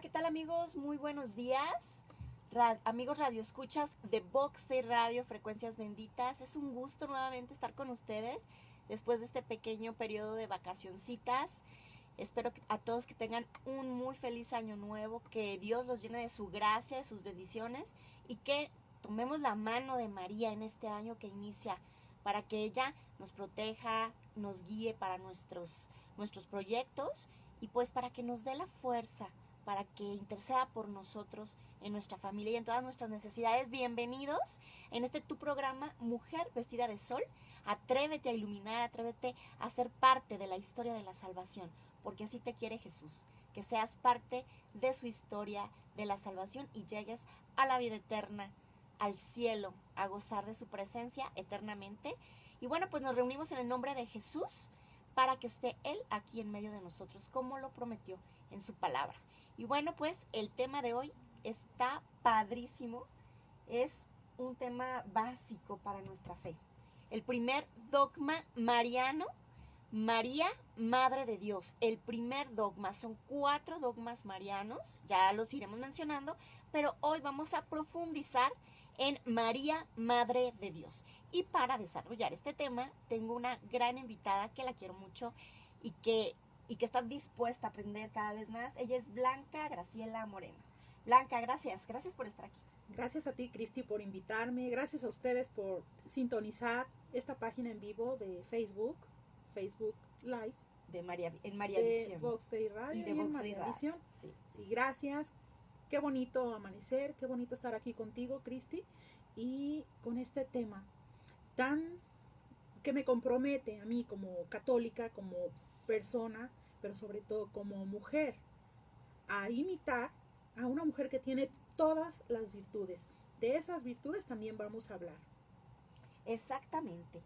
¿qué tal amigos? Muy buenos días. Amigos radioescuchas de Vox Radio, Frecuencias Benditas. Es un gusto nuevamente estar con ustedes después de este pequeño periodo de vacacioncitas. Espero a todos que tengan un muy feliz año nuevo, que Dios los llene de su gracia, de sus bendiciones y que tomemos la mano de María en este año que inicia para que ella nos proteja, nos guíe para nuestros proyectos y pues para que nos dé la fuerza, para que interceda por nosotros en nuestra familia y en todas nuestras necesidades. Bienvenidos en este tu programa Mujer Vestida de Sol. Atrévete a iluminar, atrévete a ser parte de la historia de la salvación, porque así te quiere Jesús, que seas parte de su historia de la salvación y llegues a la vida eterna, al cielo, a gozar de su presencia eternamente. Y bueno, pues nos reunimos en el nombre de Jesús para que esté Él aquí en medio de nosotros, como lo prometió en su palabra. Y bueno, pues el tema de hoy está padrísimo, es un tema básico para nuestra fe. El primer dogma mariano, María, Madre de Dios. El primer dogma, son 4 dogmas marianos, ya los iremos mencionando, pero hoy vamos a profundizar en María, Madre de Dios. Y para desarrollar este tema, tengo una gran invitada que la quiero mucho y que está dispuesta a aprender cada vez más. Ella es Blanca Graciela Moreno. Blanca, gracias por estar aquí. Gracias a ti, Cristi, por invitarme. Gracias a ustedes por sintonizar esta página en vivo de Facebook Live. En María de Visión. Vox Radio y en María Visión. Sí, gracias. Qué bonito amanecer, qué bonito estar aquí contigo, Cristi, y con este tema tan que me compromete a mí como católica, como persona, pero sobre todo como mujer, a imitar a una mujer que tiene todas las virtudes. De esas virtudes también vamos a hablar. Exactamente.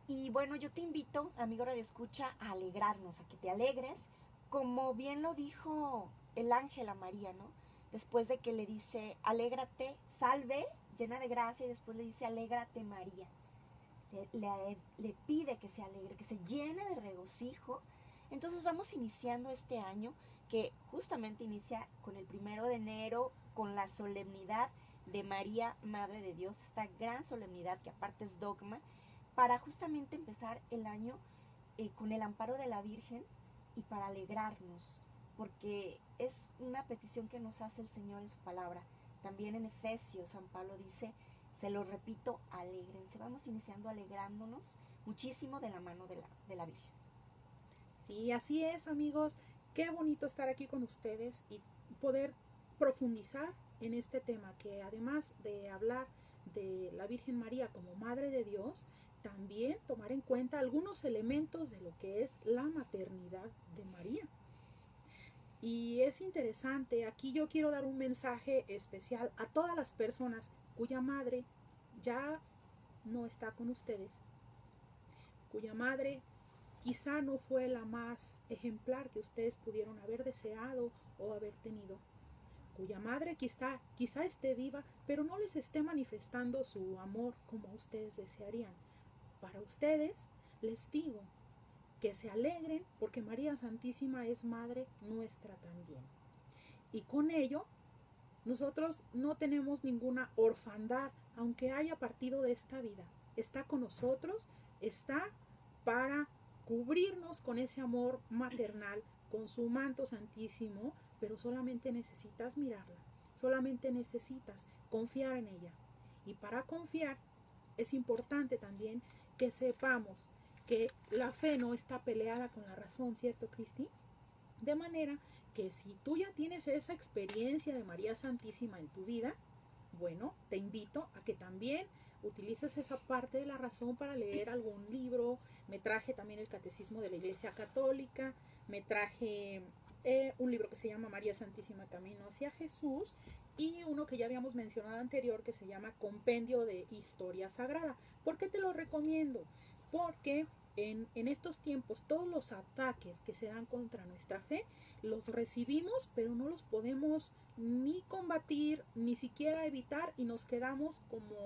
Y bueno, yo te invito, amigo Radio Escucha, a alegrarnos, a que te alegres, como bien lo dijo el ángel a María, ¿no? Después de que le dice, alégrate, salve, llena de gracia, y después le dice, alégrate María. Le pide que se alegre, que se llene de regocijo. Entonces vamos iniciando este año, que justamente inicia con el 1 de enero, con la solemnidad de María, Madre de Dios, esta gran solemnidad que aparte es dogma, para justamente empezar el año con el amparo de la Virgen y para alegrarnos, porque es una petición que nos hace el Señor en su palabra. También en Efesios, San Pablo dice, se lo repito, alégrense. Vamos iniciando alegrándonos muchísimo de la mano de la Virgen. Sí, así es, amigos. Qué bonito estar aquí con ustedes y poder profundizar en este tema, que además de hablar de la Virgen María como Madre de Dios, también tomar en cuenta algunos elementos de lo que es la maternidad de María. Y es interesante, aquí yo quiero dar un mensaje especial a todas las personas cuya madre ya no está con ustedes, cuya madre quizá no fue la más ejemplar que ustedes pudieron haber deseado o haber tenido, cuya madre quizá esté viva, pero no les esté manifestando su amor como ustedes desearían. Para ustedes les digo que se alegren porque María Santísima es Madre nuestra también. Y con ello, nosotros no tenemos ninguna orfandad, aunque haya partido de esta vida. Está con nosotros, está para cubrirnos con ese amor maternal, con su manto santísimo, pero solamente necesitas mirarla, solamente necesitas confiar en ella. Y para confiar es importante también que sepamos que la fe no está peleada con la razón, ¿cierto, Cristi? De manera que si tú ya tienes esa experiencia de María Santísima en tu vida, bueno, te invito a que también utilices esa parte de la razón para leer algún libro. Me traje también el Catecismo de la Iglesia Católica, me traje un libro que se llama María Santísima Camino hacia Jesús y uno que ya habíamos mencionado anterior que se llama Compendio de Historia Sagrada. ¿Por qué te lo recomiendo? Porque en estos tiempos todos los ataques que se dan contra nuestra fe los recibimos, pero no los podemos ni combatir, ni siquiera evitar, y nos quedamos como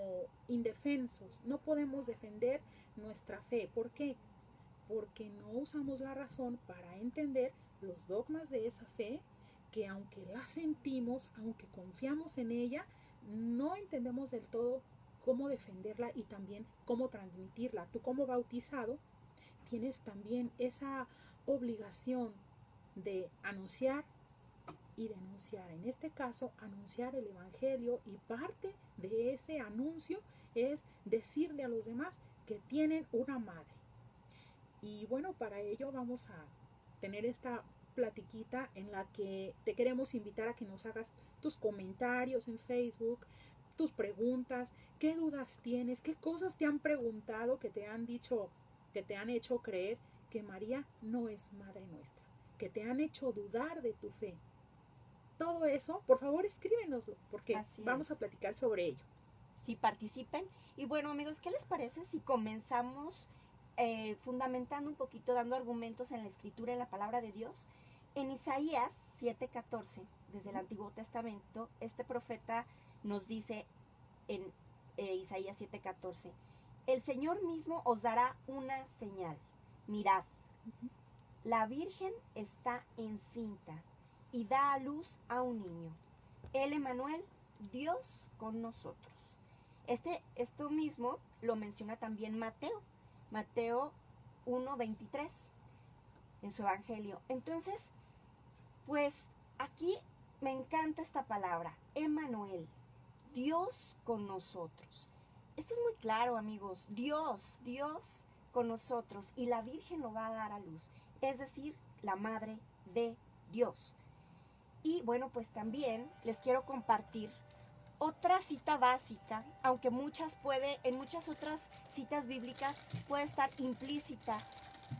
indefensos. No podemos defender nuestra fe. ¿Por qué? Porque no usamos la razón para entender los dogmas de esa fe que aunque la sentimos, aunque confiamos en ella, no entendemos del todo cómo defenderla y también cómo transmitirla. Tú como bautizado tienes también esa obligación de anunciar y denunciar. En este caso, anunciar el Evangelio, y parte de ese anuncio es decirle a los demás que tienen una madre. Y bueno, para ello vamos a tener esta platiquita en la que te queremos invitar a que nos hagas tus comentarios en Facebook, tus preguntas, qué dudas tienes, qué cosas te han preguntado que te han dicho, que te han hecho creer que María no es madre nuestra, que te han hecho dudar de tu fe. Todo eso, por favor, escríbenoslo, porque vamos a platicar sobre ello. Sí, participen. Y bueno, amigos, ¿qué les parece si comenzamos fundamentando un poquito, dando argumentos en la Escritura, en la palabra de Dios? En Isaías 7:14, desde el Antiguo Testamento, este profeta nos dice en Isaías 7:14, el Señor mismo os dará una señal. Mirad, la Virgen está encinta y da a luz a un niño. El Emmanuel, Dios con nosotros. Esto mismo lo menciona también Mateo 1:23 en su Evangelio. Entonces, pues aquí me encanta esta palabra, Emmanuel, Dios con nosotros. Esto es muy claro, amigos, Dios con nosotros, y la Virgen lo va a dar a luz, es decir, la Madre de Dios. Y bueno, pues también les quiero compartir otra cita básica, aunque en muchas otras citas bíblicas puede estar implícita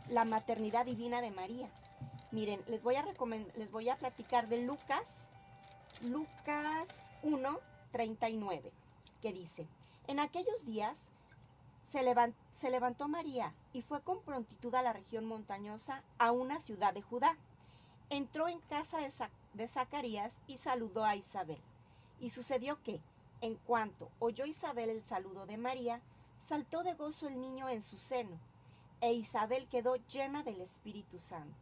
la maternidad divina de María. Miren, les voy a platicar de Lucas 1:39, que dice, en aquellos días se levantó María y fue con prontitud a la región montañosa, a una ciudad de Judá. Entró en casa de Zacarías y saludó a Isabel. Y sucedió que, en cuanto oyó Isabel el saludo de María, saltó de gozo el niño en su seno, e Isabel quedó llena del Espíritu Santo.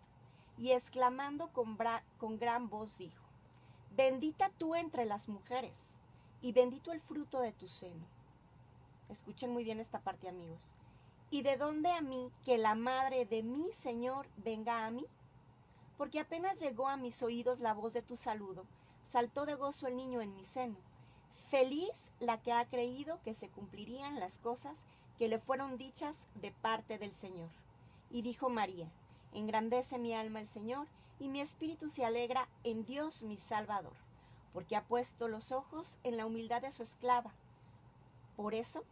Y exclamando con gran voz dijo, bendita tú entre las mujeres, y bendito el fruto de tu seno. Escuchen muy bien esta parte, amigos. ¿Y de dónde a mí que la madre de mi Señor venga a mí? Porque apenas llegó a mis oídos la voz de tu saludo, saltó de gozo el niño en mi seno. Feliz la que ha creído que se cumplirían las cosas que le fueron dichas de parte del Señor. Y dijo María, engrandece mi alma el Señor, y mi espíritu se alegra en Dios mi Salvador, porque ha puesto los ojos en la humildad de su esclava. Por eso,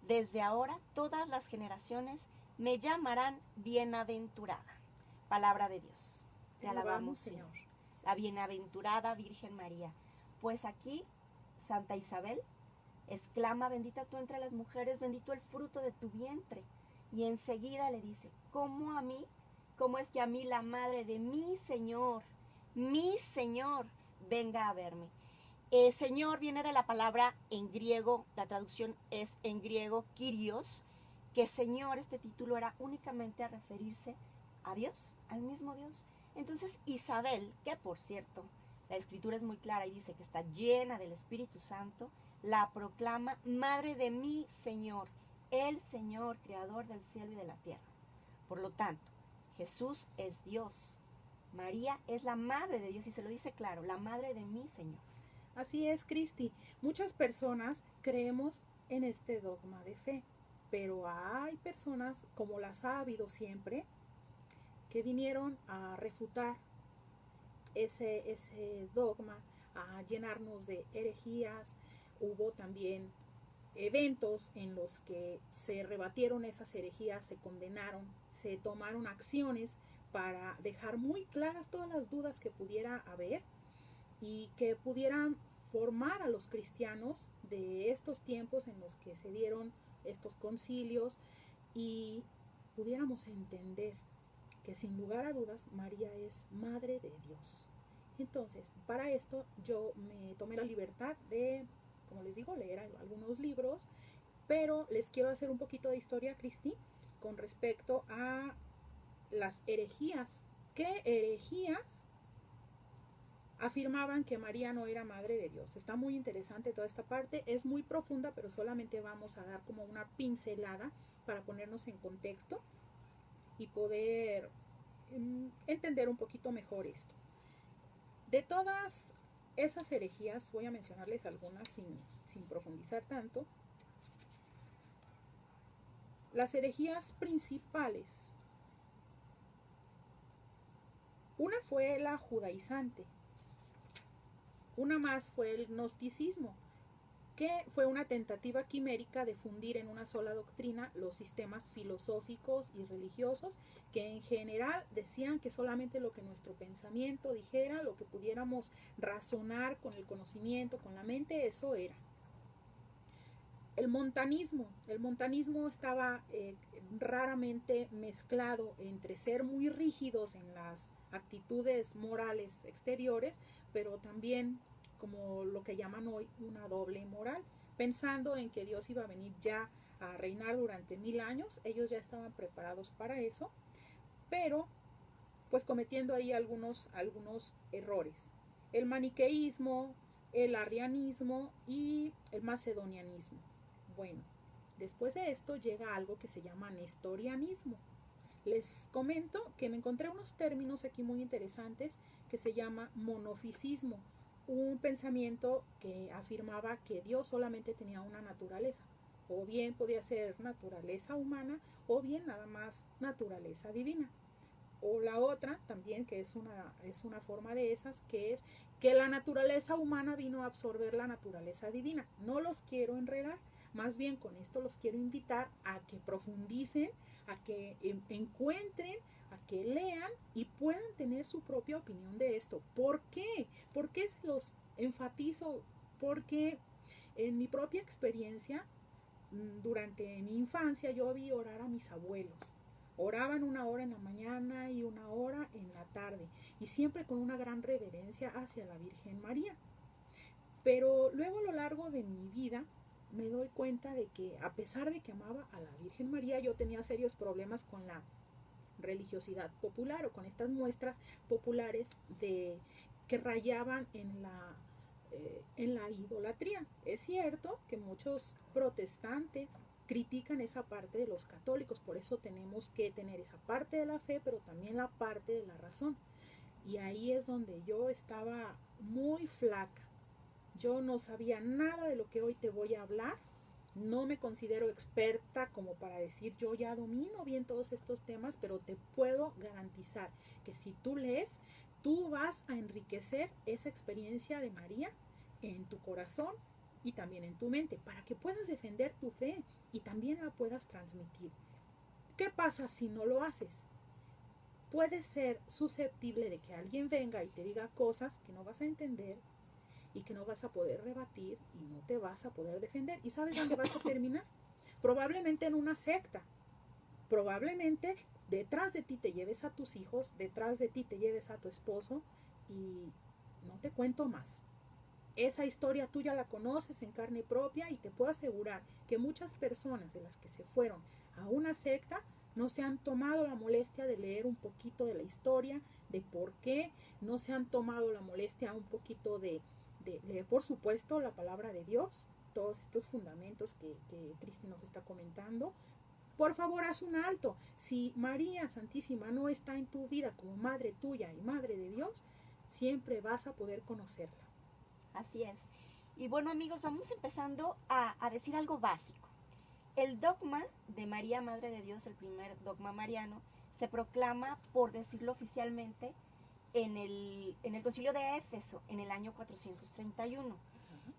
desde ahora todas las generaciones me llamarán bienaventurada. Palabra de Dios. Te alabamos, Señor. La bienaventurada Virgen María. Pues aquí, Santa Isabel exclama, bendita tú entre las mujeres, bendito el fruto de tu vientre. Y enseguida le dice, ¿cómo a mí? ¿Cómo es que a mí la madre de mi Señor, venga a verme? Señor viene de la palabra en griego, la traducción es en griego, Kyrios, que Señor, este título era únicamente a referirse a Dios, al mismo Dios. Entonces Isabel, que por cierto, la escritura es muy clara y dice que está llena del Espíritu Santo, la proclama Madre de mi Señor, el Señor, creador del cielo y de la tierra. Por lo tanto, Jesús es Dios, María es la Madre de Dios, y se lo dice claro, la Madre de mi Señor. Así es, Cristi. Muchas personas creemos en este dogma de fe, pero hay personas, como las ha habido siempre, que vinieron a refutar ese dogma, a llenarnos de herejías. Hubo también eventos en los que se rebatieron esas herejías, se condenaron, se tomaron acciones para dejar muy claras todas las dudas que pudiera haber y que pudieran formar a los cristianos de estos tiempos en los que se dieron estos concilios, y pudiéramos entender que sin lugar a dudas María es Madre de Dios. Entonces, para esto yo me tomé la libertad de, como les digo, leer algunos libros, pero les quiero hacer un poquito de historia, Cristi, con respecto a las herejías. ¿Qué herejías afirmaban que María no era madre de Dios. Está muy interesante toda esta parte, es muy profunda, pero solamente vamos a dar como una pincelada para ponernos en contexto y poder entender un poquito mejor esto. De todas esas herejías, voy a mencionarles algunas sin profundizar tanto. Las herejías principales. Una fue la judaizante. Una más fue el gnosticismo, que fue una tentativa quimérica de fundir en una sola doctrina los sistemas filosóficos y religiosos, que en general decían que solamente lo que nuestro pensamiento dijera, lo que pudiéramos razonar con el conocimiento, con la mente, eso era. El montanismo estaba raramente mezclado entre ser muy rígidos en las actitudes morales exteriores, pero también como lo que llaman hoy una doble moral, pensando en que Dios iba a venir ya a reinar durante 1000 años. Ellos ya estaban preparados para eso, pero pues cometiendo ahí algunos errores. El maniqueísmo, el arrianismo y el macedonianismo. Bueno, después de esto llega algo que se llama nestorianismo. Les comento que me encontré unos términos aquí muy interesantes que se llama monofisismo, un pensamiento que afirmaba que Dios solamente tenía una naturaleza, o bien podía ser naturaleza humana o bien nada más naturaleza divina. O la otra también, que es una forma de esas, que es que la naturaleza humana vino a absorber la naturaleza divina. No los quiero enredar, más bien con esto los quiero invitar a que profundicen, a que encuentren, a que lean y puedan tener su propia opinión de esto. ¿Por qué? ¿Por qué se los enfatizo? Porque en mi propia experiencia, durante mi infancia, yo vi orar a mis abuelos. Oraban 1 hora en la mañana y 1 hora en la tarde, y siempre con una gran reverencia hacia la Virgen María. Pero luego a lo largo de mi vida me doy cuenta de que a pesar de que amaba a la Virgen María, yo tenía serios problemas con la religiosidad popular o con estas muestras populares que rayaban en la idolatría. Es cierto que muchos protestantes critican esa parte de los católicos, por eso tenemos que tener esa parte de la fe, pero también la parte de la razón. Y ahí es donde yo estaba muy flaca. Yo no sabía nada de lo que hoy te voy a hablar. No me considero experta como para decir yo ya domino bien todos estos temas, pero te puedo garantizar que si tú lees, tú vas a enriquecer esa experiencia de María en tu corazón y también en tu mente, para que puedas defender tu fe y también la puedas transmitir. ¿Qué pasa si no lo haces? Puedes ser susceptible de que alguien venga y te diga cosas que no vas a entender y que no vas a poder rebatir y no te vas a poder defender. ¿Y sabes dónde vas a terminar? Probablemente en una secta. Probablemente detrás de ti te lleves a tus hijos, detrás de ti te lleves a tu esposo, y no te cuento más. Esa historia tú ya la conoces en carne propia, y te puedo asegurar que muchas personas de las que se fueron a una secta no se han tomado la molestia de leer un poquito de la historia, de por qué, no se han tomado la molestia un poquito de leer, por supuesto, la palabra de Dios, todos estos fundamentos que Cristi nos está comentando. Por favor, haz un alto. Si María Santísima no está en tu vida como madre tuya y madre de Dios, siempre vas a poder conocerla. Así es. Y bueno, amigos, vamos empezando a decir algo básico. El dogma de María, Madre de Dios, el primer dogma mariano, se proclama, por decirlo oficialmente, en el concilio de Éfeso, en el año 431.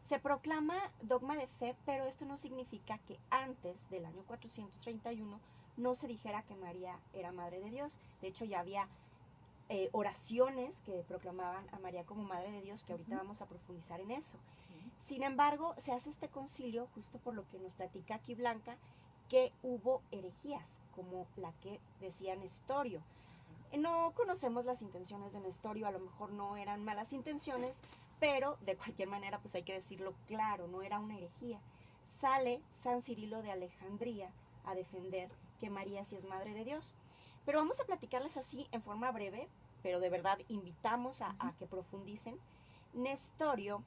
Se proclama dogma de fe, pero esto no significa que antes del año 431 no se dijera que María era Madre de Dios. De hecho, ya había oraciones que proclamaban a María como Madre de Dios, que ahorita vamos a profundizar en eso. Sí. Sin embargo, se hace este concilio, justo por lo que nos platica aquí Blanca, que hubo herejías, como la que decía Nestorio. No conocemos las intenciones de Nestorio, a lo mejor no eran malas intenciones, pero de cualquier manera pues hay que decirlo claro, no era una herejía. Sale San Cirilo de Alejandría a defender que María sí es Madre de Dios. Pero vamos a platicarles así en forma breve pero de verdad invitamos a que profundicen. Nestorio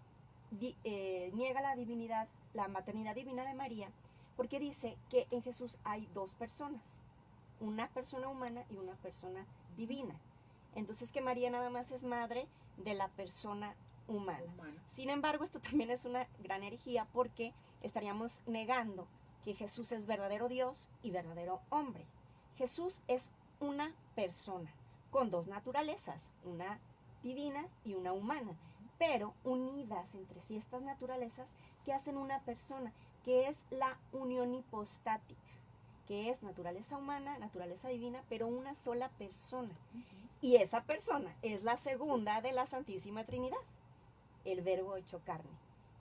niega la divinidad, la maternidad divina de María, porque dice que en Jesús hay dos personas, una persona humana y una persona divina. Entonces que María nada más es madre de la persona humana. Sin embargo, esto también es una gran herejía porque estaríamos negando que Jesús es verdadero Dios y verdadero hombre. Jesús es una persona con dos naturalezas, una divina y una humana, pero unidas entre sí estas naturalezas que hacen una persona, que es la unión hipostática, que es naturaleza humana, naturaleza divina, pero una sola persona. Y esa persona es la segunda de la Santísima Trinidad, el Verbo hecho carne.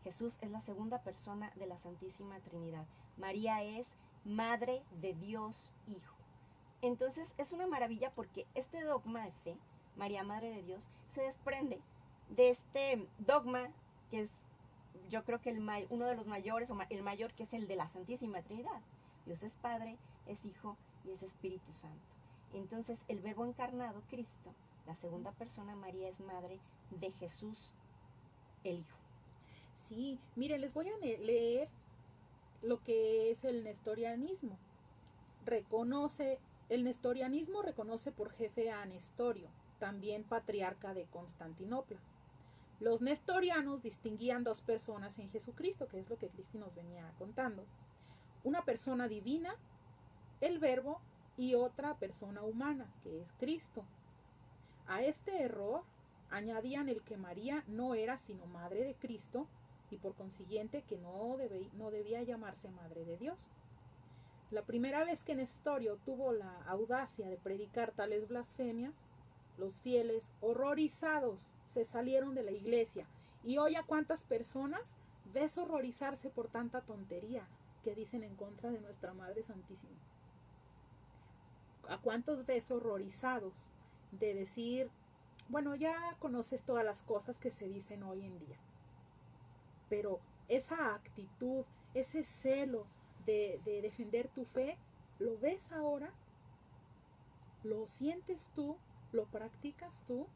Jesús es la segunda persona de la Santísima Trinidad. María es Madre de Dios Hijo. Entonces es una maravilla porque este dogma de fe, María Madre de Dios, se desprende de este dogma que es, yo creo que uno de los mayores, o el mayor, que es el de la Santísima Trinidad. Dios es Padre, es Hijo y es Espíritu Santo. Entonces el Verbo encarnado, Cristo, la segunda persona, María, es Madre de Jesús, el Hijo. Sí, mire, les voy a leer lo que es el nestorianismo. El nestorianismo reconoce por jefe a Nestorio, también patriarca de Constantinopla. Los nestorianos distinguían dos personas en Jesucristo, que es lo que Cristi nos venía contando. Una persona divina, el Verbo, y otra persona humana, que es Cristo. A este error añadían el que María no era sino madre de Cristo y por consiguiente que no debía llamarse madre de Dios. La primera vez que Nestorio tuvo la audacia de predicar tales blasfemias, los fieles, horrorizados, se salieron de la iglesia. Y hoy a cuántas personas ves horrorizarse por tanta tontería que dicen en contra de nuestra Madre Santísima. ¿A cuántos ves horrorizados de decir, bueno, ya conoces todas las cosas que se dicen hoy en día? Pero esa actitud, ese celo de defender tu fe, ¿lo ves ahora? ¿Lo sientes tú? ¿Lo practicas tú?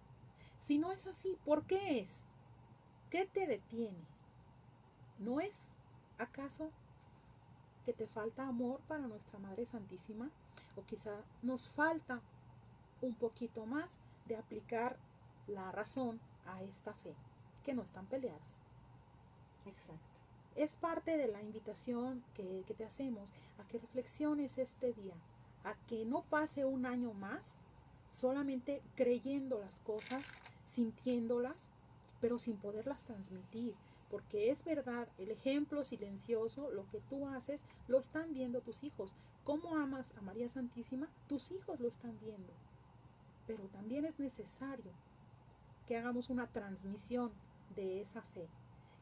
Si no es así, ¿por qué es? ¿Qué te detiene? ¿No es acaso que te falta amor para nuestra Madre Santísima? O quizá nos falta un poquito más de aplicar la razón a esta fe, que no están peleadas. Exacto. Es parte de la invitación que te hacemos a que reflexiones este día, a que no pase un año más solamente creyendo las cosas, sintiéndolas, pero sin poderlas transmitir. Porque es verdad, el ejemplo silencioso, lo que tú haces, lo están viendo tus hijos. ¿Cómo amas a María Santísima? Tus hijos lo están viendo. Pero también es necesario que hagamos una transmisión de esa fe,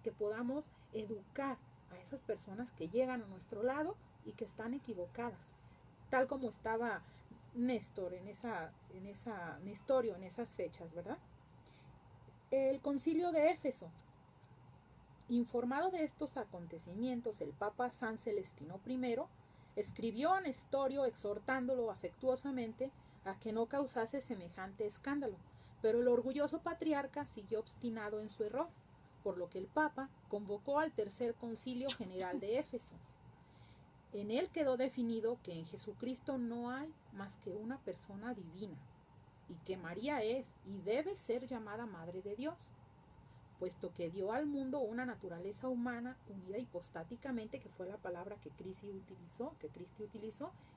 que podamos educar a esas personas que llegan a nuestro lado y que están equivocadas, tal como estaba Nestorio en esas fechas, ¿verdad? El Concilio de Éfeso. Informado de estos acontecimientos, el Papa San Celestino I escribió a Nestorio exhortándolo afectuosamente a que no causase semejante escándalo, pero el orgulloso patriarca siguió obstinado en su error, por lo que el Papa convocó al Tercer Concilio General de Éfeso. En él quedó definido que en Jesucristo no hay más que una persona divina, y que María es y debe ser llamada Madre de Dios, puesto que dio al mundo una naturaleza humana unida hipostáticamente, que fue la palabra que Cristi utilizó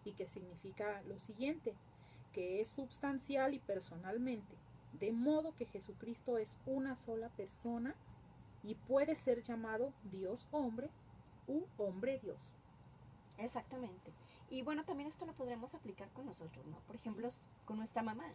y que significa lo siguiente, que es substancial y personalmente, de modo que Jesucristo es una sola persona y puede ser llamado Dios hombre u hombre Dios. Exactamente. Y bueno, también esto lo podremos aplicar con nosotros, ¿no? Por ejemplo, sí, con nuestra mamá.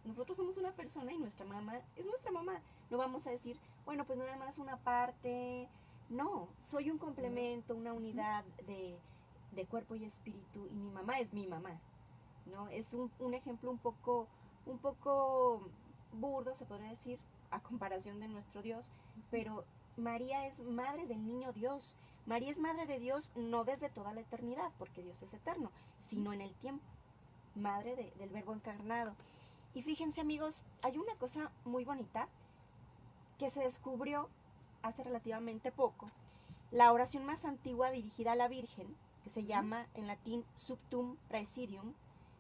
Nosotros somos una persona y nuestra mamá es nuestra mamá. No vamos a decir, bueno, pues nada más una parte. No, soy un complemento, una unidad de cuerpo y espíritu, y mi mamá es mi mamá, ¿no? Es un ejemplo un poco burdo, se podría decir, a comparación de nuestro Dios, pero María es madre del niño Dios. María es madre de Dios no desde toda la eternidad, porque Dios es eterno, sino en el tiempo. Madre del Verbo encarnado. Y fíjense, amigos, hay una cosa muy bonita que se descubrió hace relativamente poco. La oración más antigua dirigida a la Virgen, que se llama en latín Subtum Praesidium,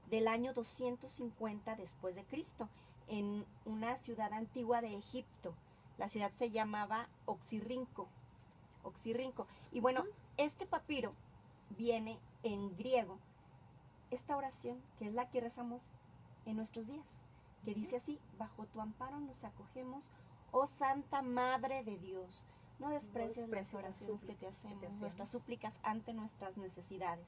del año 250 después de Cristo, en una ciudad antigua de Egipto. La ciudad se llamaba Oxirrinco. Y bueno, este papiro viene en griego. Esta oración, que es la que rezamos en nuestros días, que dice así: bajo tu amparo nos acogemos, oh Santa Madre de Dios. No desprecies las oraciones que te hacemos, nuestras súplicas ante nuestras necesidades,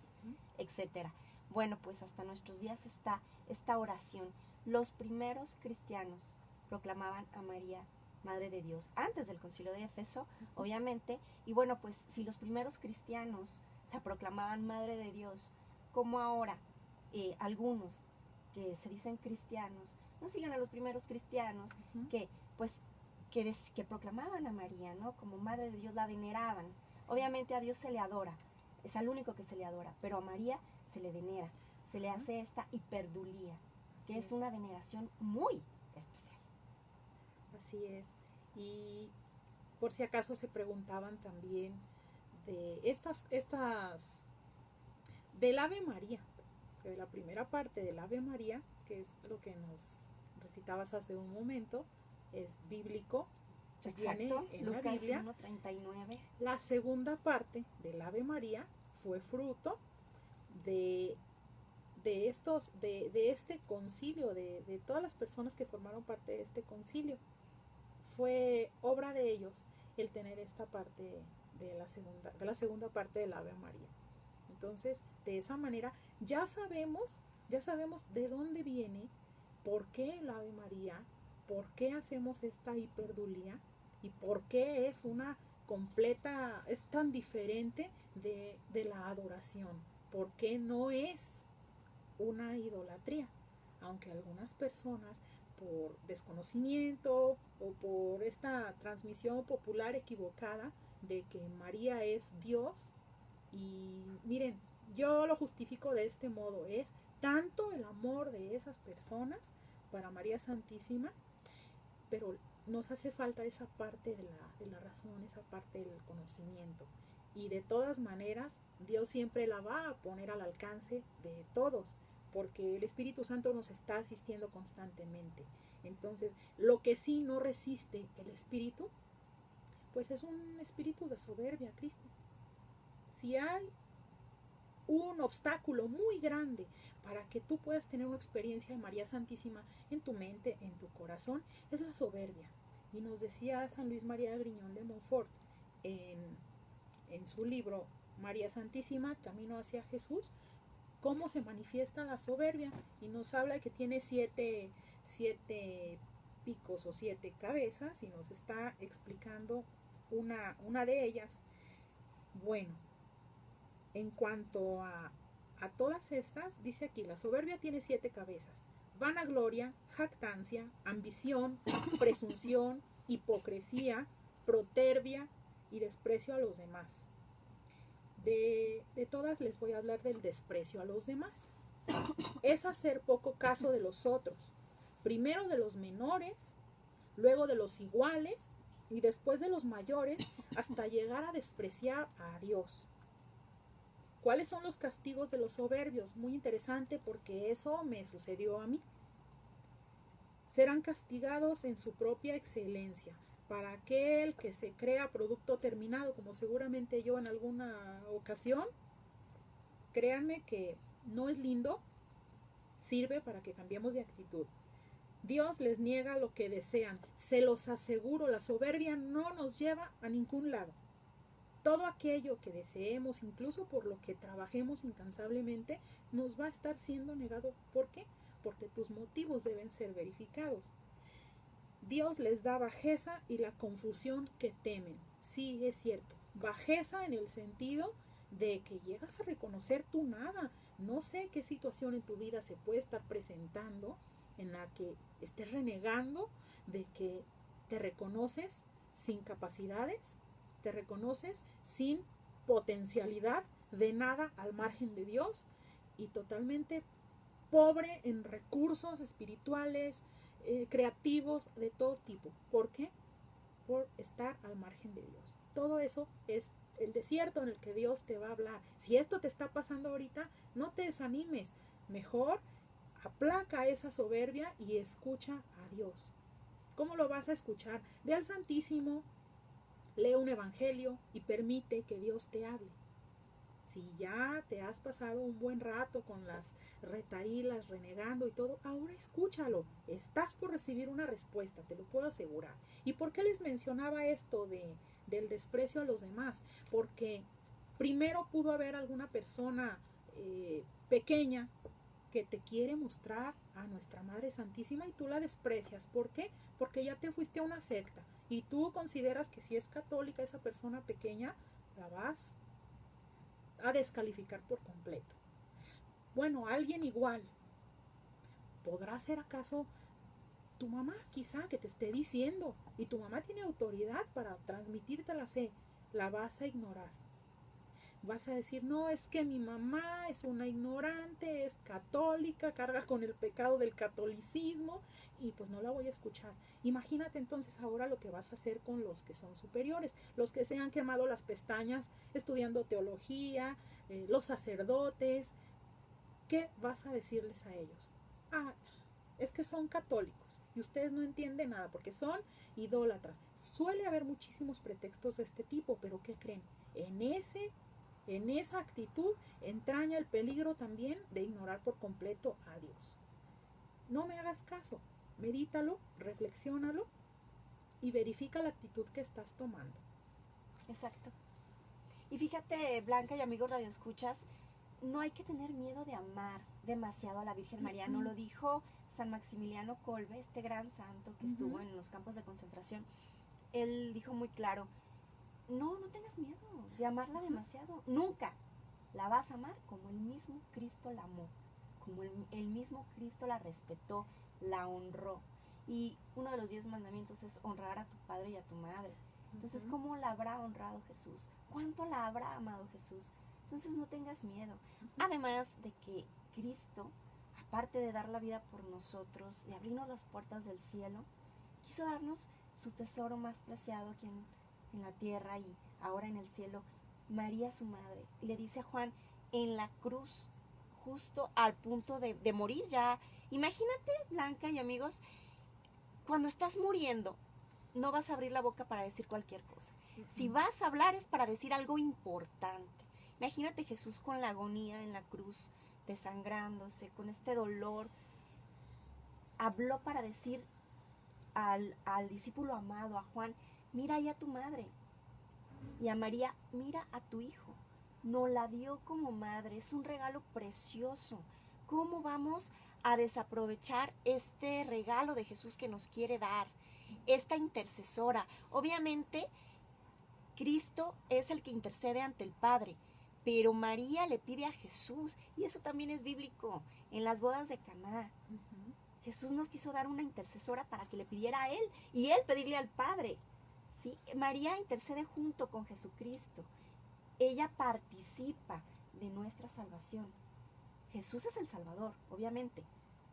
etcétera. Bueno, pues hasta nuestros días está esta oración. Los primeros cristianos proclamaban a María Madre de Dios antes del Concilio de Éfeso, obviamente. Y bueno, pues si los primeros cristianos la proclamaban Madre de Dios, ¿cómo ahora algunos que se dicen cristianos no siguen a los primeros cristianos que pues que proclamaban a María, ¿no?, como Madre de Dios, la veneraban? Obviamente a Dios se le adora, es al único que se le adora, pero a María se le venera, se le hace esta hiperdulía, que es una veneración muy especial. Así es. Y por si acaso se preguntaban también de estas del Ave María, de la primera parte del Ave María, que es lo que nos recitabas hace un momento, es bíblico. Exacto, viene en Lucas la Biblia. 1:39. La segunda parte del Ave María fue fruto de este concilio, de todas las personas que formaron parte de este concilio. Fue obra de ellos el tener esta parte de la segunda parte del Ave María. Entonces, de esa manera ya sabemos de dónde viene, por qué el Ave María, por qué hacemos esta hiperdulía y por qué es tan diferente de la adoración, por qué no es una idolatría, aunque algunas personas, por desconocimiento o por esta transmisión popular equivocada de que María es Dios, y miren, yo lo justifico de este modo: es tanto el amor de esas personas para María Santísima, pero nos hace falta esa parte de la razón, esa parte del conocimiento. Y de todas maneras, Dios siempre la va a poner al alcance de todos, porque el Espíritu Santo nos está asistiendo constantemente. Entonces, lo que sí no resiste el Espíritu, pues es un espíritu de soberbia, Cristi. Si hay un obstáculo muy grande para que tú puedas tener una experiencia de María Santísima en tu mente, en tu corazón, es la soberbia. Y nos decía San Luis María de Griñón de Montfort en su libro María Santísima, Camino hacia Jesús, cómo se manifiesta la soberbia, y nos habla que tiene siete picos o 7 cabezas, y nos está explicando una de ellas. Bueno, en cuanto a todas estas, dice aquí: la soberbia tiene 7 cabezas: vanagloria, jactancia, ambición, presunción, hipocresía, protervia y desprecio a los demás. De todas les voy a hablar del desprecio a los demás. Es hacer poco caso de los otros, primero de los menores, luego de los iguales y después de los mayores, hasta llegar a despreciar a Dios. ¿Cuáles son los castigos de los soberbios? Muy interesante, porque eso me sucedió a mí. Serán castigados en su propia excelencia. Para aquel que se crea producto terminado, como seguramente yo en alguna ocasión, créanme que no es lindo, sirve para que cambiemos de actitud. Dios les niega lo que desean, se los aseguro, la soberbia no nos lleva a ningún lado. Todo aquello que deseemos, incluso por lo que trabajemos incansablemente, nos va a estar siendo negado. ¿Por qué? Porque tus motivos deben ser verificados. Dios les da bajeza y la confusión que temen. Sí, es cierto. Bajeza en el sentido de que llegas a reconocer tu nada. No sé qué situación en tu vida se puede estar presentando en la que estés renegando de que te reconoces sin capacidades, te reconoces sin potencialidad de nada al margen de Dios, y totalmente pobre en recursos espirituales, creativos, de todo tipo. ¿Por qué? Por estar al margen de Dios. Todo eso es el desierto en el que Dios te va a hablar. Si esto te está pasando ahorita, no te desanimes. Mejor aplaca esa soberbia y escucha a Dios. ¿Cómo lo vas a escuchar? Ve al Santísimo, lee un evangelio y permite que Dios te hable. Si ya te has pasado un buen rato con las retahílas, renegando y todo, ahora escúchalo. Estás por recibir una respuesta, te lo puedo asegurar. ¿Y por qué les mencionaba esto del desprecio a los demás? Porque primero pudo haber alguna persona pequeña que te quiere mostrar a nuestra Madre Santísima y tú la desprecias. ¿Por qué? Porque ya te fuiste a una secta y tú consideras que si es católica esa persona pequeña, la vas a descalificar por completo. Bueno, alguien igual. ¿Podrá ser acaso tu mamá quizá que te esté diciendo? Y tu mamá tiene autoridad para transmitirte la fe. La vas a ignorar. Vas a decir, no, es que mi mamá es una ignorante, es católica, carga con el pecado del catolicismo y pues no la voy a escuchar. Imagínate entonces ahora lo que vas a hacer con los que son superiores, los que se han quemado las pestañas estudiando teología, los sacerdotes. ¿Qué vas a decirles a ellos? Ah, es que son católicos y ustedes no entienden nada porque son idólatras. Suele haber muchísimos pretextos de este tipo, pero ¿qué creen? En esa actitud entraña el peligro también de ignorar por completo a Dios. No me hagas caso, medítalo, reflexiónalo y verifica la actitud que estás tomando. Exacto. Y fíjate, Blanca y amigos radioescuchas, no hay que tener miedo de amar demasiado a la Virgen María. Nos lo dijo San Maximiliano Kolbe, este gran santo que estuvo en los campos de concentración. Él dijo muy claro, no tengas miedo de amarla demasiado. Nunca la vas a amar como el mismo Cristo la amó, como el mismo Cristo la respetó, la honró. Y uno de los 10 mandamientos es honrar a tu padre y a tu madre. Entonces, ¿cómo la habrá honrado Jesús? ¿Cuánto la habrá amado Jesús? Entonces, no tengas miedo. Además de que Cristo, aparte de dar la vida por nosotros, de abrirnos las puertas del cielo, quiso darnos su tesoro más preciado aquí en la tierra y ahora en el cielo, María su madre. Y le dice a Juan, en la cruz, justo al punto de morir ya. Imagínate, Blanca y amigos, cuando estás muriendo, no vas a abrir la boca para decir cualquier cosa. Si vas a hablar es para decir algo importante. Imagínate Jesús con la agonía en la cruz, desangrándose, con este dolor. Habló para decir al discípulo amado, a Juan, mira ahí a tu madre. Y a María, mira a tu hijo. Nos la dio como madre, es un regalo precioso. ¿Cómo vamos a desaprovechar este regalo de Jesús que nos quiere dar? Esta intercesora. Obviamente, Cristo es el que intercede ante el Padre, pero María le pide a Jesús, y eso también es bíblico, en las bodas de Caná. Jesús nos quiso dar una intercesora para que le pidiera a Él, y Él pedirle al Padre. ¿Sí? María intercede junto con Jesucristo. Ella participa de nuestra salvación. Jesús es el Salvador, obviamente.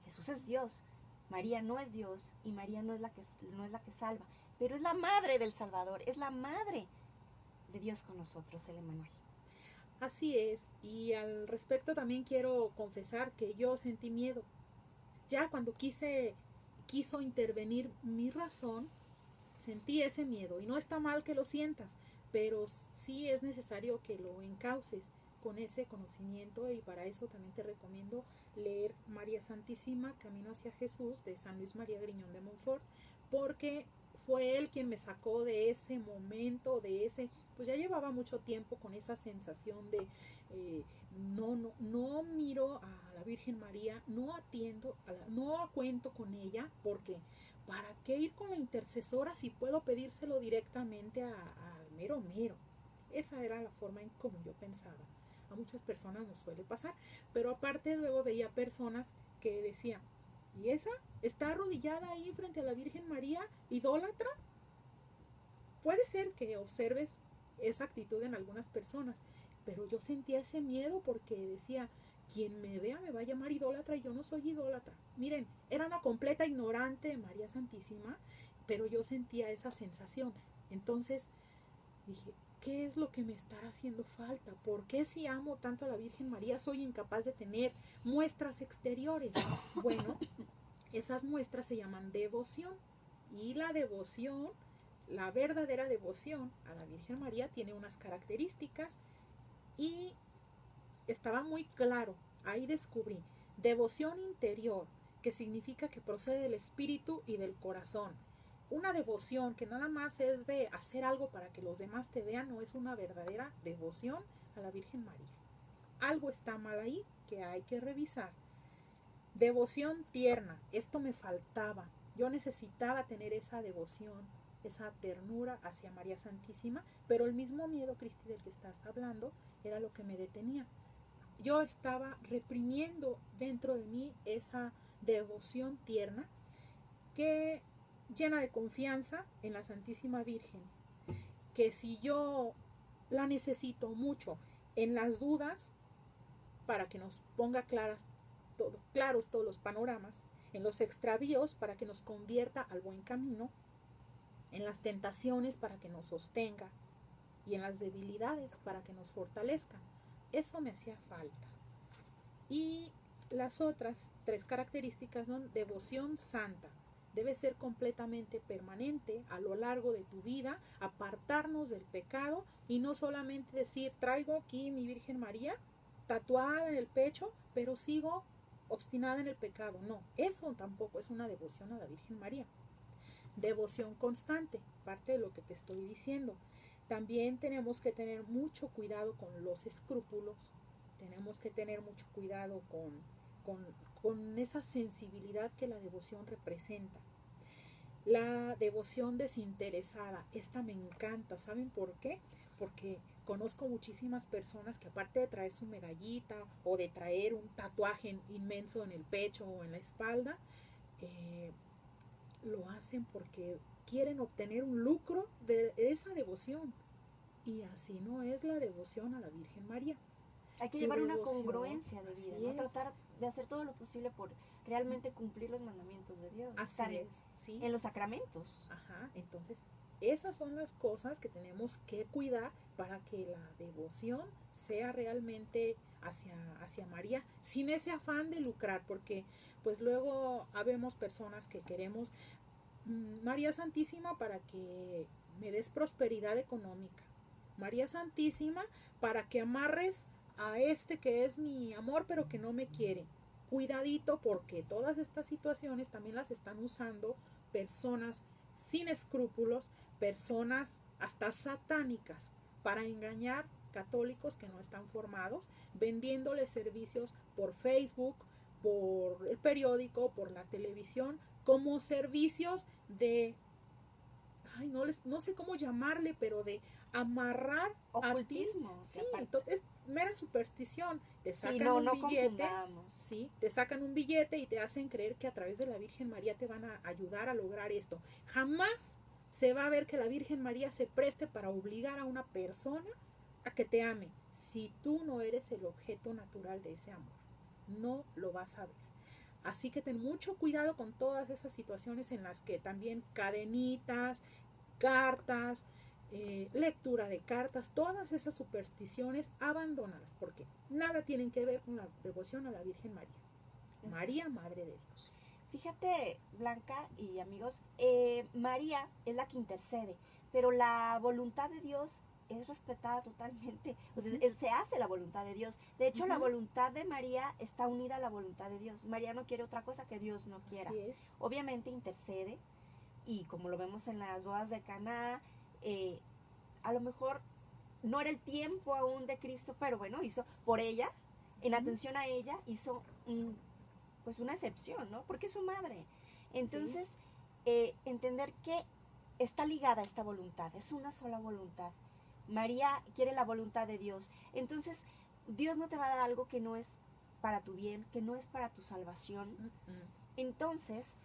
Jesús es Dios. María no es Dios y María no es la que salva, pero es la madre del Salvador, es la madre de Dios con nosotros, el Emmanuel. Así es, y al respecto también quiero confesar que yo sentí miedo. Ya cuando quiso intervenir mi razón, sentí ese miedo, y no está mal que lo sientas, pero sí es necesario que lo encauces con ese conocimiento, y para eso también te recomiendo leer María Santísima, Camino hacia Jesús, de San Luis María Griñón de Montfort, porque fue él quien me sacó de ese momento, pues ya llevaba mucho tiempo con esa sensación de no miro a la Virgen María, no atiendo, no cuento con ella, porque ¿para qué ir con la intercesora si puedo pedírselo directamente al mero mero? Esa era la forma en como yo pensaba. A muchas personas nos suele pasar, pero aparte luego veía personas que decían, ¿y esa está arrodillada ahí frente a la Virgen María, idólatra? Puede ser que observes esa actitud en algunas personas, pero yo sentía ese miedo porque decía, quien me vea me va a llamar idólatra y yo no soy idólatra. Miren, era una completa ignorante de María Santísima, pero yo sentía esa sensación. Entonces dije, ¿qué es lo que me estará haciendo falta? ¿Por qué si amo tanto a la Virgen María soy incapaz de tener muestras exteriores? Bueno, esas muestras se llaman devoción. Y la devoción, la verdadera devoción a la Virgen María tiene unas características y estaba muy claro. Ahí descubrí devoción interior, que significa que procede del espíritu y del corazón. Una devoción que nada más es de hacer algo para que los demás te vean, no es una verdadera devoción a la Virgen María. Algo está mal ahí que hay que revisar. Devoción tierna, esto me faltaba. Yo necesitaba tener esa devoción, esa ternura hacia María Santísima, pero el mismo miedo, Cristi, del que estás hablando, era lo que me detenía. Yo estaba reprimiendo dentro de mí esa devoción tierna que llena de confianza en la Santísima Virgen, que si yo la necesito mucho en las dudas, para que nos ponga claros todos los panoramas, en los extravíos para que nos convierta al buen camino, en las tentaciones para que nos sostenga y en las debilidades para que nos fortalezca. Eso me hacía falta. Y las otras 3 características son devoción santa. Debe ser completamente permanente a lo largo de tu vida, apartarnos del pecado y no solamente decir, traigo aquí mi Virgen María tatuada en el pecho, pero sigo obstinada en el pecado. No, eso tampoco es una devoción a la Virgen María. Devoción constante, parte de lo que te estoy diciendo. También tenemos que tener mucho cuidado con los escrúpulos, tenemos que tener mucho cuidado con esa sensibilidad que la devoción representa. La devoción desinteresada, esta me encanta, ¿saben por qué? Porque conozco muchísimas personas que aparte de traer su medallita o de traer un tatuaje inmenso en el pecho o en la espalda, lo hacen porque quieren obtener un lucro de esa devoción. Y así no es la devoción a la Virgen María. Hay que llevar una congruencia de vida, ¿no? Tratar de hacer todo lo posible por realmente cumplir los mandamientos de Dios. Así es, sí. En los sacramentos. Ajá, entonces esas son las cosas que tenemos que cuidar para que la devoción sea realmente hacia María, sin ese afán de lucrar, porque pues luego habemos personas que queremos María Santísima para que me des prosperidad económica, María Santísima para que amarres a este que es mi amor pero que no me quiere. Cuidadito, porque todas estas situaciones también las están usando personas sin escrúpulos, personas hasta satánicas, para engañar católicos que no están formados, vendiéndoles servicios por Facebook, por el periódico, por la televisión, como servicios de, no sé cómo llamarle, pero de amarrar ocultismo, a ti. Sí, entonces es mera superstición. Te sacan no un billete, sí, te sacan un billete y te hacen creer que a través de la Virgen María te van a ayudar a lograr esto. Jamás se va a ver que la Virgen María se preste para obligar a una persona a que te ame, si tú no eres el objeto natural de ese amor. No lo vas a ver. Así que ten mucho cuidado con todas esas situaciones en las que también cadenitas, cartas, lectura de cartas, todas esas supersticiones, abandónalas, porque nada tienen que ver con la devoción a la Virgen María. María, Madre de Dios. Fíjate, Blanca y amigos, María es la que intercede, pero la voluntad de Dios es respetada totalmente. O sea, se hace la voluntad de Dios. De hecho, la voluntad de María está unida a la voluntad de Dios. María no quiere otra cosa que Dios no quiera. Así es. Obviamente intercede, y como lo vemos en las bodas de Caná, a lo mejor no era el tiempo aún de Cristo, pero bueno, hizo por ella, en atención a ella, hizo pues una excepción, ¿no? Porque es su madre. Entonces, entender que está ligada a esta voluntad, es una sola voluntad. María quiere la voluntad de Dios. Entonces, Dios no te va a dar algo que no es para tu bien, que no es para tu salvación. Entonces,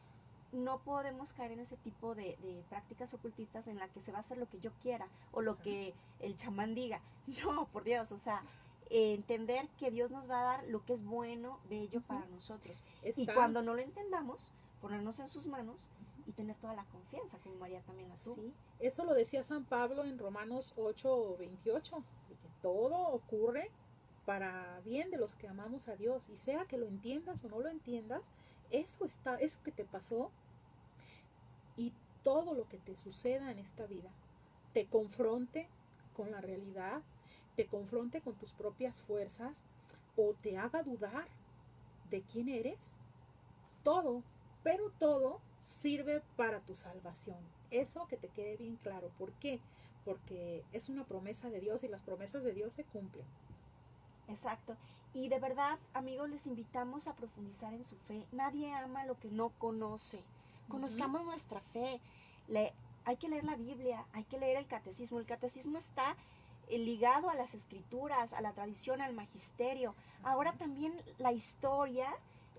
no podemos caer en ese tipo de prácticas ocultistas en la que se va a hacer lo que yo quiera o lo que el chamán diga. No, por Dios, o sea, entender que Dios nos va a dar lo que es bueno, bello para nosotros. Y Está- cuando no lo entendamos, ponernos en sus manos y tener toda la confianza, como María también la tuvo. Sí, eso lo decía San Pablo en Romanos 8:28, de que todo ocurre para bien de los que amamos a Dios, y sea que lo entiendas o no lo entiendas, eso que te pasó y todo lo que te suceda en esta vida, te confronte con la realidad, te confronte con tus propias fuerzas o te haga dudar de quién eres, todo, pero todo sirve para tu salvación. Eso que te quede bien claro. ¿Por qué? Porque es una promesa de Dios y las promesas de Dios se cumplen. Exacto. Y de verdad, amigos, les invitamos a profundizar en su fe. Nadie ama lo que no conoce. Conozcamos nuestra fe. Hay que leer la Biblia, hay que leer el catecismo. El catecismo está ligado a las escrituras, a la tradición, al magisterio. Ahora también la historia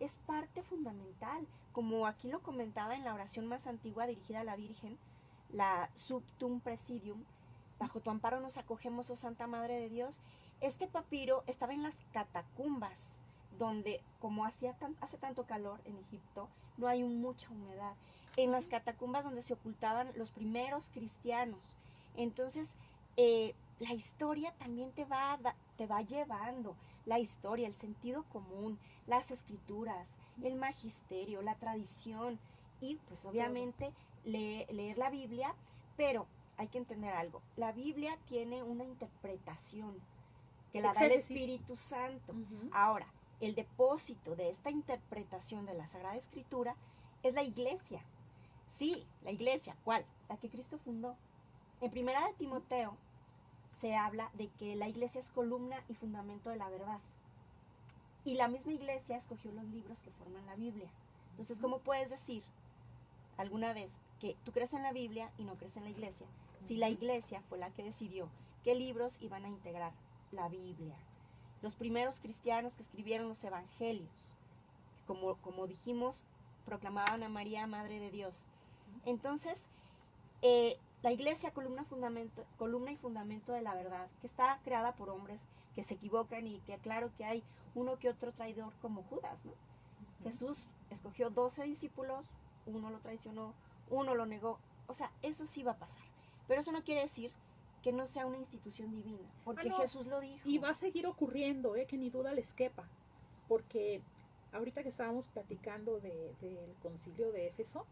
es parte fundamental. Como aquí lo comentaba en la oración más antigua dirigida a la Virgen, la Subtum Presidium, bajo tu amparo nos acogemos, oh Santa Madre de Dios. Este papiro estaba en las catacumbas, donde como hace tanto calor en Egipto, no hay mucha humedad. En las catacumbas donde se ocultaban los primeros cristianos. Entonces, la historia también te va llevando, la historia, el sentido común, las escrituras, el magisterio, la tradición y pues obviamente leer la Biblia, pero hay que entender algo, la Biblia tiene una interpretación que la da el Espíritu Santo. Ahora, el depósito de esta interpretación de la Sagrada Escritura es la iglesia. Sí, la iglesia, ¿cuál? La que Cristo fundó. En Primera de Timoteo se habla de que la iglesia es columna y fundamento de la verdad. Y la misma iglesia escogió los libros que forman la Biblia. Entonces, ¿cómo puedes decir alguna vez que tú crees en la Biblia y no crees en la iglesia? Si la iglesia fue la que decidió qué libros iban a integrar la Biblia. Los primeros cristianos que escribieron los evangelios, como dijimos, proclamaban a María Madre de Dios. Entonces, la iglesia, columna y fundamento de la verdad, que está creada por hombres que se equivocan y que claro que hay uno que otro traidor como Judas, ¿no? Jesús escogió 12 discípulos, uno lo traicionó, uno lo negó, o sea, eso sí va a pasar. Pero eso no quiere decir que no sea una institución divina, porque no, Jesús lo dijo. Y va a seguir ocurriendo, que ni duda les quepa, porque ahorita que estábamos platicando del concilio de Éfeso,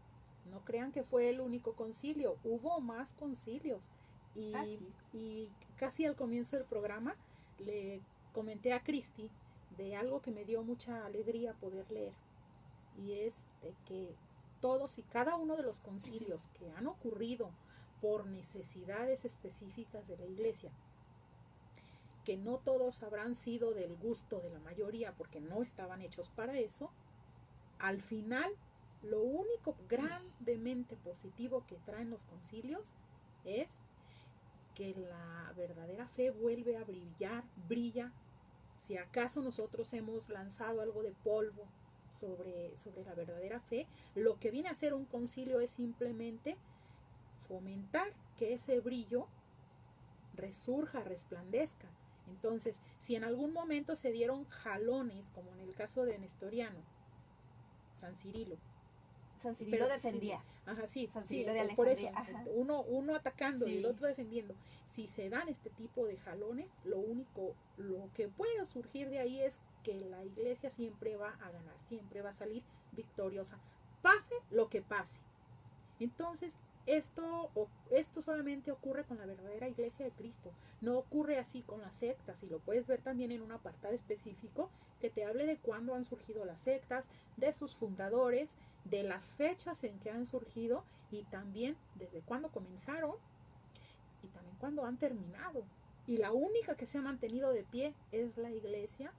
no crean que fue el único concilio, hubo más concilios. Y casi al comienzo del programa le comenté a Cristi de algo que me dio mucha alegría poder leer, y es de que todos y cada uno de los concilios que han ocurrido por necesidades específicas de la iglesia, que no todos habrán sido del gusto de la mayoría porque no estaban hechos para eso, al final lo único grandemente positivo que traen los concilios es que la verdadera fe vuelve a brilla. Si acaso nosotros hemos lanzado algo de polvo sobre la verdadera fe, lo que viene a ser un concilio es simplemente fomentar que ese brillo resurja, resplandezca. Entonces, si en algún momento se dieron jalones, como en el caso de Nestoriano, San Cirilo defendía. Ajá, sí, San Cirilo de Alejandría. Por eso, uno atacando y el otro defendiendo. Si se dan este tipo de jalones, lo que puede surgir de ahí es que la iglesia siempre va a ganar, siempre va a salir victoriosa, pase lo que pase. Entonces, esto solamente ocurre con la verdadera iglesia de Cristo, no ocurre así con las sectas, y lo puedes ver también en un apartado específico que te hable de cuándo han surgido las sectas, de sus fundadores, de las fechas en que han surgido y también desde cuándo comenzaron y también cuándo han terminado. Y la única que se ha mantenido de pie es la iglesia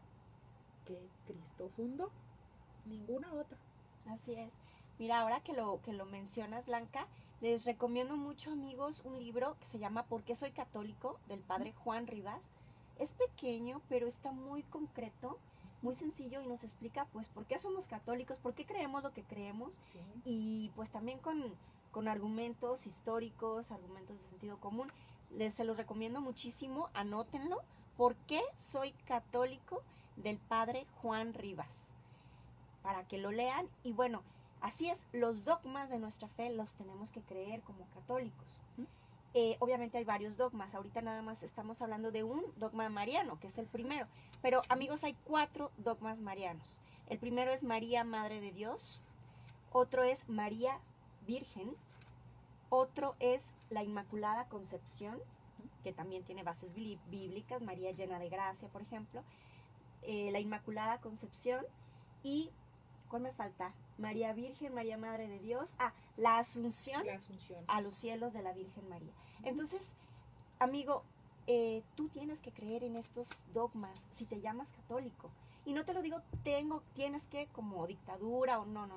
que Cristo fundó, ninguna otra. Así es. Mira, ahora que lo mencionas, Blanca, les recomiendo mucho, amigos, un libro que se llama ¿Por qué soy católico?, del padre Juan Rivas. Es pequeño, pero está muy concreto, muy sencillo, y nos explica pues por qué somos católicos, por qué creemos lo que creemos, sí. Y pues también con argumentos históricos, argumentos de sentido común. Se los recomiendo muchísimo, anótenlo, ¿Por qué soy católico? Del padre Juan Rivas, para que lo lean. Y bueno, así es, los dogmas de nuestra fe los tenemos que creer como católicos. Obviamente hay varios dogmas, ahorita nada más estamos hablando de un dogma mariano, que es el primero, pero Sí. amigos, hay 4 dogmas marianos. El primero es María, Madre de Dios, otro es María Virgen, otro es la Inmaculada Concepción, que también tiene bases bíblicas, María llena de gracia, por ejemplo, la Inmaculada Concepción, y ¿cuál me falta? María Virgen, María Madre de Dios, la Asunción, La Asunción. a los cielos de la Virgen María. Entonces, amigo, tú tienes que creer en estos dogmas si te llamas católico. Y no te lo digo, tienes que como dictadura o no.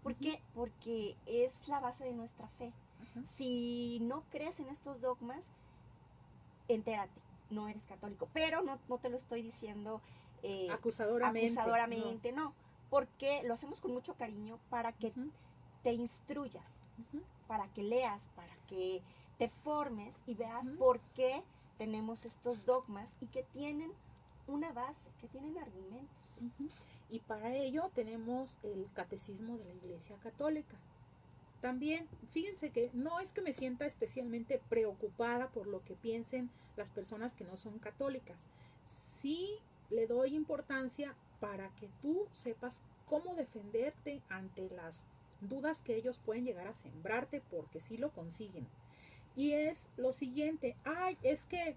¿Por qué? Porque es la base de nuestra fe. Si no crees en estos dogmas, entérate, no eres católico. Pero no te lo estoy diciendo acusadoramente, no. Porque lo hacemos con mucho cariño para que te instruyas, para que leas, para que te formes y veas por qué tenemos estos dogmas y que tienen una base, que tienen argumentos. Y para ello tenemos el Catecismo de la Iglesia Católica. También, fíjense que no es que me sienta especialmente preocupada por lo que piensen las personas que no son católicas. Sí le doy importancia para que tú sepas cómo defenderte ante las dudas que ellos pueden llegar a sembrarte, porque sí lo consiguen. Y es lo siguiente, es que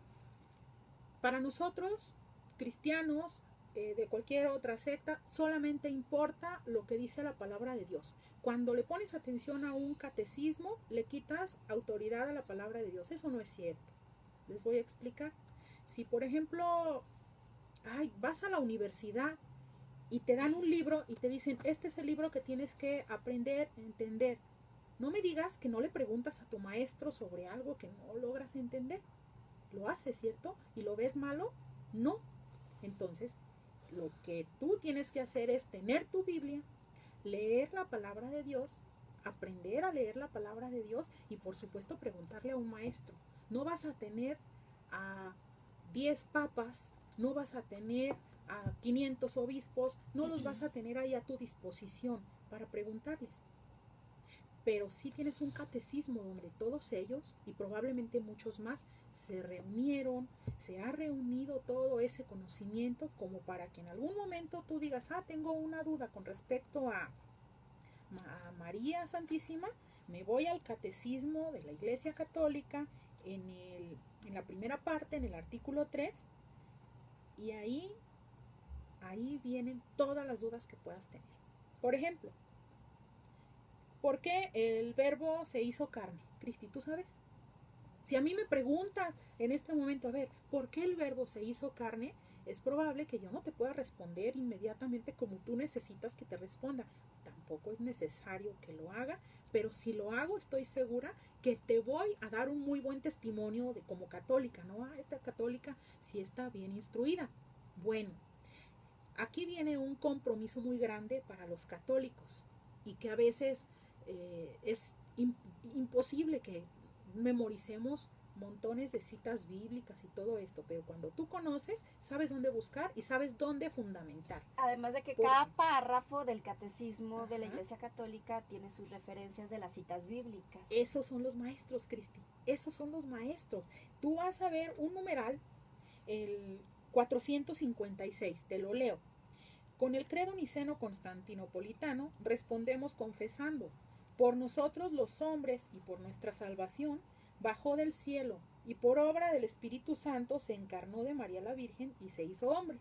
para nosotros, cristianos, de cualquier otra secta, solamente importa lo que dice la palabra de Dios. Cuando le pones atención a un catecismo, le quitas autoridad a la palabra de Dios. Eso no es cierto. Les voy a explicar. Si, por ejemplo, vas a la universidad y te dan un libro y te dicen, este es el libro que tienes que aprender, entender. No me digas que no le preguntas a tu maestro sobre algo que no logras entender. Lo haces, ¿cierto? ¿Y lo ves malo? No. Entonces, lo que tú tienes que hacer es tener tu Biblia, leer la palabra de Dios, aprender a leer la palabra de Dios y por supuesto preguntarle a un maestro. No vas a tener a 10 papas, no vas a tener a 500 obispos, no los vas a tener ahí a tu disposición para preguntarles. Pero sí tienes un catecismo donde todos ellos, y probablemente muchos más, se reunieron, se ha reunido todo ese conocimiento como para que en algún momento tú digas, tengo una duda con respecto a María Santísima, me voy al catecismo de la Iglesia Católica en la primera parte, en el artículo 3, y ahí vienen todas las dudas que puedas tener. Por ejemplo, ¿por qué el verbo se hizo carne? Cristi, ¿tú sabes? Si a mí me preguntas en este momento, ¿por qué el verbo se hizo carne? Es probable que yo no te pueda responder inmediatamente como tú necesitas que te responda. Tampoco es necesario que lo haga, pero si lo hago estoy segura que te voy a dar un muy buen testimonio de como católica, ¿no? Esta católica sí está bien instruida. Bueno, aquí viene un compromiso muy grande para los católicos y que a veces es imposible que memoricemos montones de citas bíblicas y todo esto, pero cuando tú conoces, sabes dónde buscar y sabes dónde fundamentar. Además de que cada párrafo del catecismo de la Iglesia Católica tiene sus referencias de las citas bíblicas. Esos son los maestros, Cristi, esos son los maestros. Tú vas a ver un numeral, el 456, te lo leo. Con el credo niceno-constantinopolitano respondemos confesando: por nosotros los hombres y por nuestra salvación, bajó del cielo y por obra del Espíritu Santo se encarnó de María la Virgen y se hizo hombre.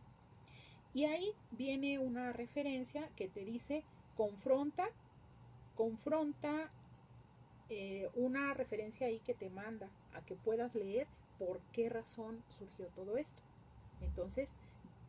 Y ahí viene una referencia que te dice, confronta una referencia ahí que te manda a que puedas leer por qué razón surgió todo esto. Entonces,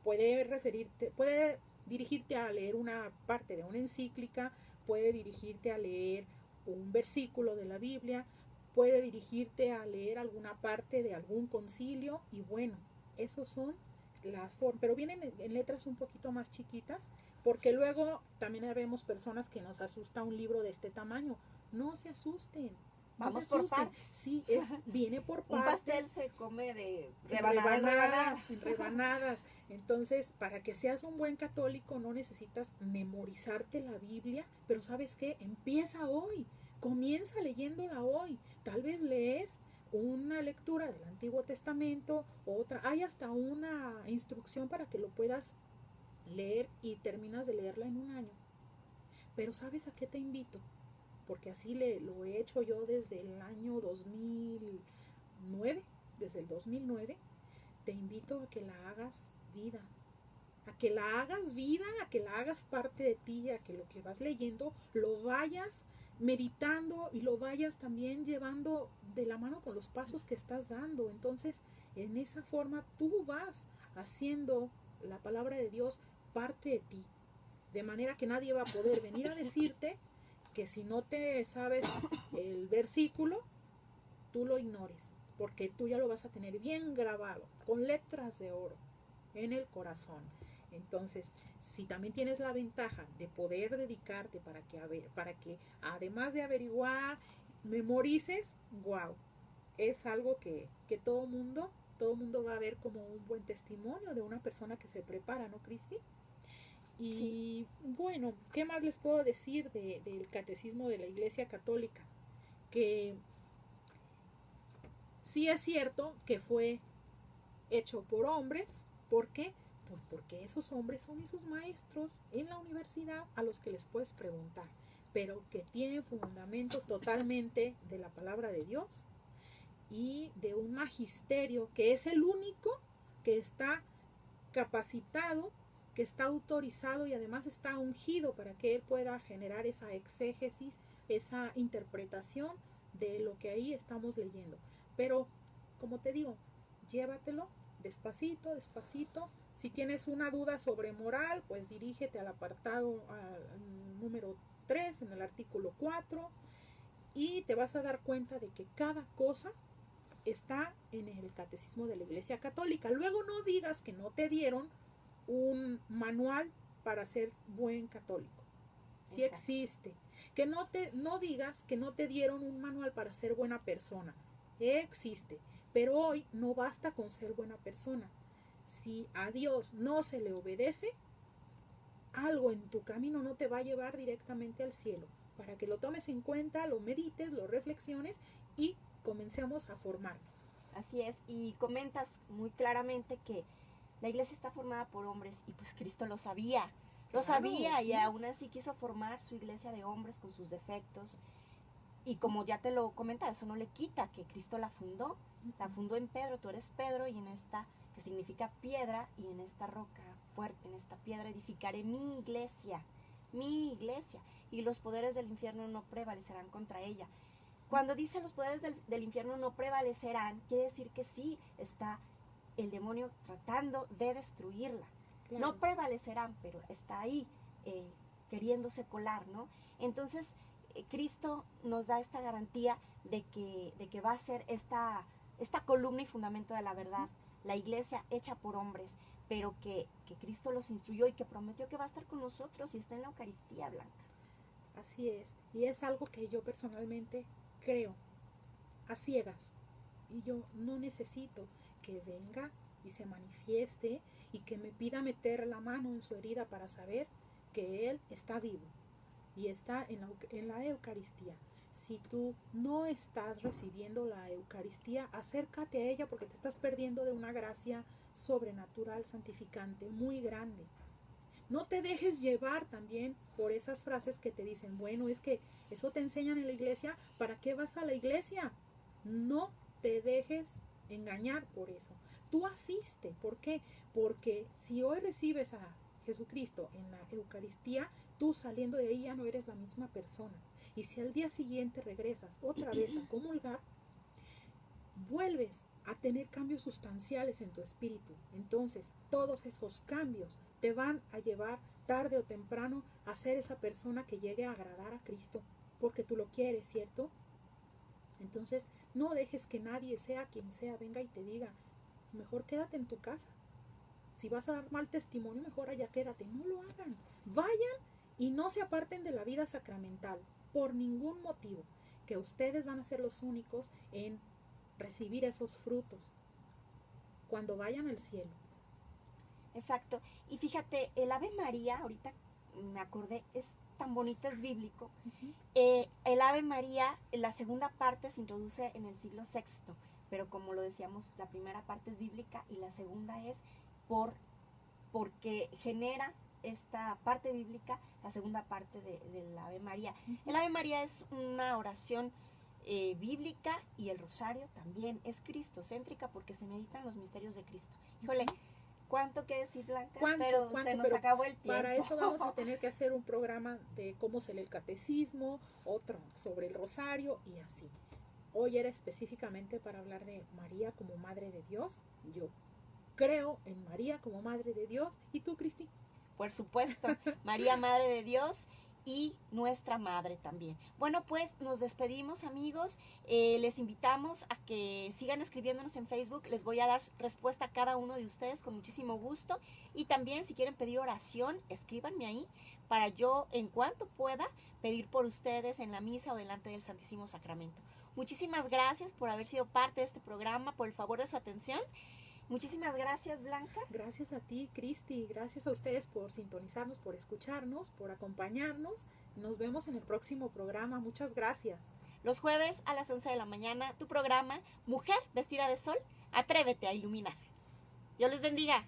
puede dirigirte a leer una parte de una encíclica, puede dirigirte a leer un versículo de la Biblia, puede dirigirte a leer alguna parte de algún concilio y bueno, esos son las formas, pero vienen en letras un poquito más chiquitas porque luego también vemos personas que nos asusta un libro de este tamaño. No se asusten, No Vamos se por asusten. partes. Sí, viene por Un partes. pastel se come de En rebanada en rebanada. en rebanadas. Entonces, para que seas un buen católico no necesitas memorizarte la Biblia, pero ¿sabes qué? Empieza hoy, comienza leyéndola hoy. Tal vez lees una lectura del Antiguo Testamento, otra, hay hasta una instrucción para que lo puedas leer y terminas de leerla en un año. Pero ¿sabes a qué te invito? Porque así lo he hecho yo desde el año 2009, desde el 2009, te invito a que la hagas vida, a que la hagas vida, a que la hagas parte de ti, a que lo que vas leyendo lo vayas meditando y lo vayas también llevando de la mano con los pasos que estás dando. Entonces, en esa forma tú vas haciendo la palabra de Dios parte de ti, de manera que nadie va a poder venir a decirte que si no te sabes el versículo, tú lo ignores, porque tú ya lo vas a tener bien grabado, con letras de oro, en el corazón. Entonces, si también tienes la ventaja de poder dedicarte para que además de averiguar, memorices, wow, es algo que todo mundo va a ver como un buen testimonio de una persona que se prepara, ¿no, Cristi? Y Sí. bueno, ¿qué más les puedo decir del catecismo de la Iglesia Católica? Que sí es cierto que fue hecho por hombres. ¿Por qué? Pues porque esos hombres son esos maestros en la universidad a los que les puedes preguntar, pero que tienen fundamentos totalmente de la palabra de Dios y de un magisterio que es el único que está capacitado, que está autorizado y además está ungido para que él pueda generar esa exégesis, esa interpretación de lo que ahí estamos leyendo. Pero, como te digo, llévatelo despacito, despacito. Si tienes una duda sobre moral, pues dirígete al apartado número 3 en el artículo 4 y te vas a dar cuenta de que cada cosa está en el catecismo de la Iglesia Católica. Luego no digas que no te dieron un manual para ser buen católico. Sí existe. Que no digas que no te dieron un manual para ser buena persona. Existe. Pero hoy no basta con ser buena persona. Si a Dios no se le obedece, algo en tu camino no te va a llevar directamente al cielo. Para que lo tomes en cuenta, lo medites, lo reflexiones y comencemos a formarnos. Así es, y comentas muy claramente que la iglesia está formada por hombres y pues Cristo lo sabía, Claro, y sí. aún así quiso formar su iglesia de hombres con sus defectos. Y como ya te lo comentaba, eso no le quita que Cristo la fundó en Pedro, tú eres Pedro y en esta, que significa piedra, y en esta roca fuerte, en esta piedra edificaré mi iglesia, y los poderes del infierno no prevalecerán contra ella. Cuando dice los poderes del infierno no prevalecerán, quiere decir que sí está el demonio tratando de destruirla. Claro. No prevalecerán, pero está ahí queriéndose colar, ¿no? Entonces, Cristo nos da esta garantía de que va a ser esta columna y fundamento de la verdad, la iglesia hecha por hombres, pero que Cristo los instruyó y que prometió que va a estar con nosotros y está en la Eucaristía, Blanca. Así es, y es algo que yo personalmente creo a ciegas, y yo no necesito que venga y se manifieste y que me pida meter la mano en su herida para saber que Él está vivo y está en la Eucaristía. Si tú no estás recibiendo la Eucaristía, acércate a ella porque te estás perdiendo de una gracia sobrenatural, santificante, muy grande. No te dejes llevar también por esas frases que te dicen, bueno, es que eso te enseñan en la iglesia, ¿para qué vas a la iglesia? No te dejes engañar por eso. Tú asiste, ¿por qué? Porque si hoy recibes a Jesucristo en la Eucaristía, tú saliendo de ahí ya no eres la misma persona. Y si al día siguiente regresas otra vez a comulgar, vuelves a tener cambios sustanciales en tu espíritu. Entonces, todos esos cambios te van a llevar tarde o temprano a ser esa persona que llegue a agradar a Cristo, porque tú lo quieres, ¿cierto? Entonces, no dejes que nadie, sea quien sea, venga y te diga, mejor quédate en tu casa. Si vas a dar mal testimonio, mejor allá quédate. No lo hagan. Vayan y no se aparten de la vida sacramental por ningún motivo. que ustedes van a ser los únicos en recibir esos frutos cuando vayan al cielo. Exacto. Y fíjate, el Ave María, ahorita me acordé, es tan bonito, es bíblico. Uh-huh. El Ave María, la segunda parte se introduce en el siglo VI, pero como lo decíamos, la primera parte es bíblica y la segunda es porque genera esta parte bíblica, la segunda parte del Ave María. Uh-huh. El Ave María es una oración bíblica y el rosario también es cristocéntrica porque se meditan los misterios de Cristo. Híjole, ¿cuánto que decir, Blanca? Pero se nos acabó el tiempo. Para eso vamos a tener que hacer un programa de cómo se lee el catecismo, otro sobre el rosario y así. Hoy era específicamente para hablar de María como Madre de Dios. Yo creo en María como Madre de Dios. ¿Y tú, Cristi? Por supuesto, María, Madre de Dios y nuestra Madre también. Bueno, pues nos despedimos, amigos. Les invitamos a que sigan escribiéndonos en Facebook. Les voy a dar respuesta a cada uno de ustedes con muchísimo gusto. Y también, si quieren pedir oración, escríbanme ahí para yo, en cuanto pueda, pedir por ustedes en la misa o delante del Santísimo Sacramento. Muchísimas gracias por haber sido parte de este programa, por el favor de su atención. Muchísimas gracias, Blanca. Gracias a ti, Cristi. Gracias a ustedes por sintonizarnos, por escucharnos, por acompañarnos. Nos vemos en el próximo programa. Muchas gracias. Los jueves a las 11 de la mañana, tu programa Mujer Vestida de Sol, atrévete a iluminar. Dios les bendiga.